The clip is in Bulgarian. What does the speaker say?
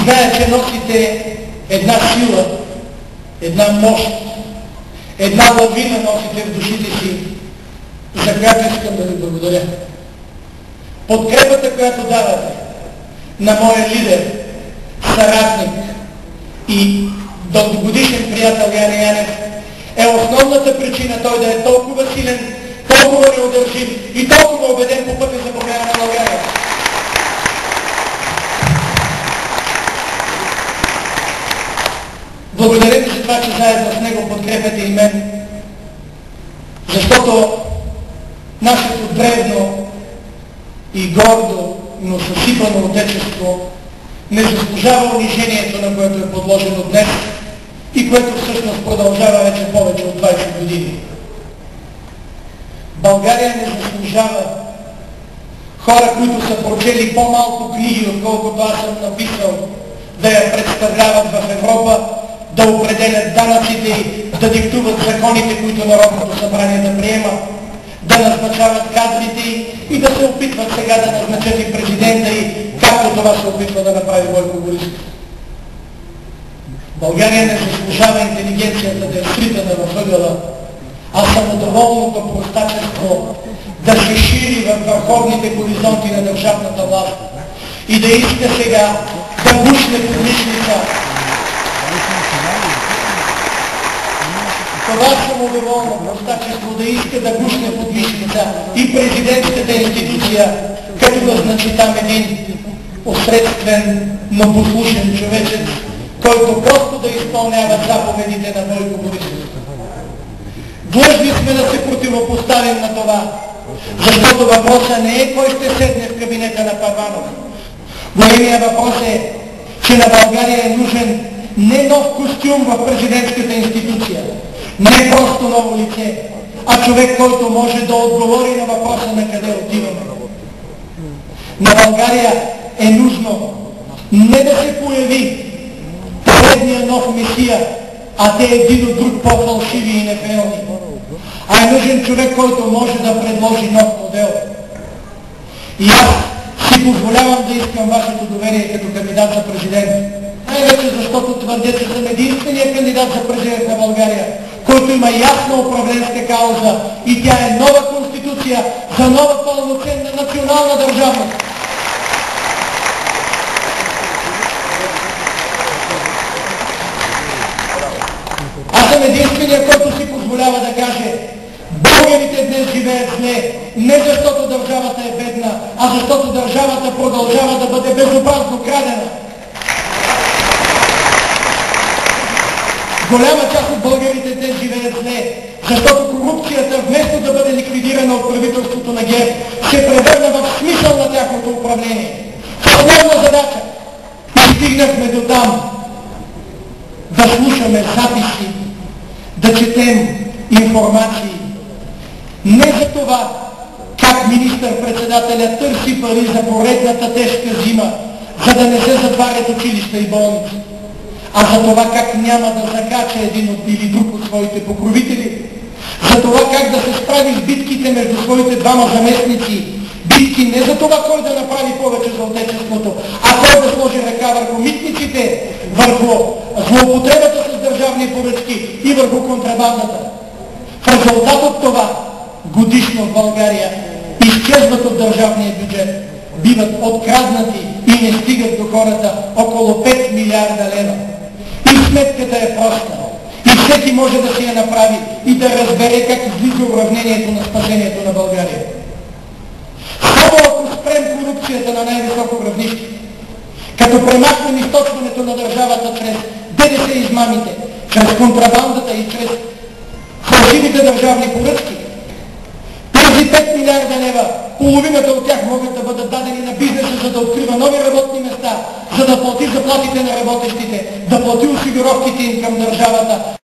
зная, че носите една сила, една мощ, една лавина носите в душите си, за която искам да ви благодаря. Подкрепата, която давате на моя лидер, съратник и дългогодишен приятел Яне Янев, е основната причина той да е толкова силен, толкова неудържим и толкова убеден по пътя за промяна на България. Благодаря ви за това, че заедно с него подкрепяте и мен, защото нашето древно и гордо, но съсипано отечество не заслужава унижението, на което е подложено днес и което всъщност продължава вече повече от 20 години. България не заслужава хора, които са прочели по-малко книги, отколкото аз съм написал, да я представляват в Европа, да определят данъците и да диктуват законите, които Народното събрание да приема, да назначават кадрите и да се опитват сега да назначат и президента и както това се опитва да направи Бойко Борисов. България не заслужава интелигенцията да е скритана във ъгъла, а самодоволното простачество да се шири във върховните хоризонти на държавната власт и да иска сега да бушне помишница. Това самодоволно простачество да иска да бушне под вишница и президентската институция, като назначи там един посредствен, но послушен човечец, който просто да изпълнява заповедите на Бойко Борисов. Длъжни сме да се противопоставим на това, защото въпросът не е кой ще седне в кабинета на Първанов. Големият въпрос е, че на България е нужен не нов костюм в президентската институция, не просто ново лице, а човек, който може да отговори на въпроса на къде отиваме. На България е нужно не да се появи поредния нов месия, а те един от друг по-фалшиви и нефелни. А е нужен човек, който може да предложи нов модел. И аз си позволявам да искам вашето доверие като кандидат за президент. Най-вече защото твърдя, че съм единственият кандидат за президент на България, който има ясна управленска кауза и тя е нова конституция за нова пълноценна национална държавност. Аз съм единственият, който си позволява да каже: българите днес живеят зле, не защото държавата е бедна, а защото държавата продължава да бъде безобразно крадена. Голяма част от българите днес живеят зле, защото корупцията, вместо да бъде ликвидирана от правителството на ГЕРБ, се превърна в смисъл на тяхното управление. Основна задача. И стигнахме до там да слушаме записи, да четем информации. Не за това как министър-председателя търси пари за поредната тежка зима, за да не се затварят училища и болници, а за това как няма да закача един или друг от своите покровители, за това как да се справи с битките между своите двама заместници, битки не за това кой да направи повече за отечеството, а кой да сложи ръка върху митниците, върху злоупотребата с държавни поръчки и върху контрабандата. В резултат от това годишно в България изчезват от държавния бюджет, биват откраднати и не стигат до хората около 5 милиарда лева. И сметката е проста. И всеки може да си я направи и да разбере как излиза уравнението на спасението на България. Само ако спрем корупцията на най-високо равнище, като премахнем източването на държавата чрез ДДС измамите, чрез контрабандата и чрез фалшивите държавни поръчки, тези 5 милиарда лева, половината от тях могат да бъдат дадени на бизнеса, за да открива нови работни места, за да плати заплатите на работещите, да плати осигуровките им към държавата,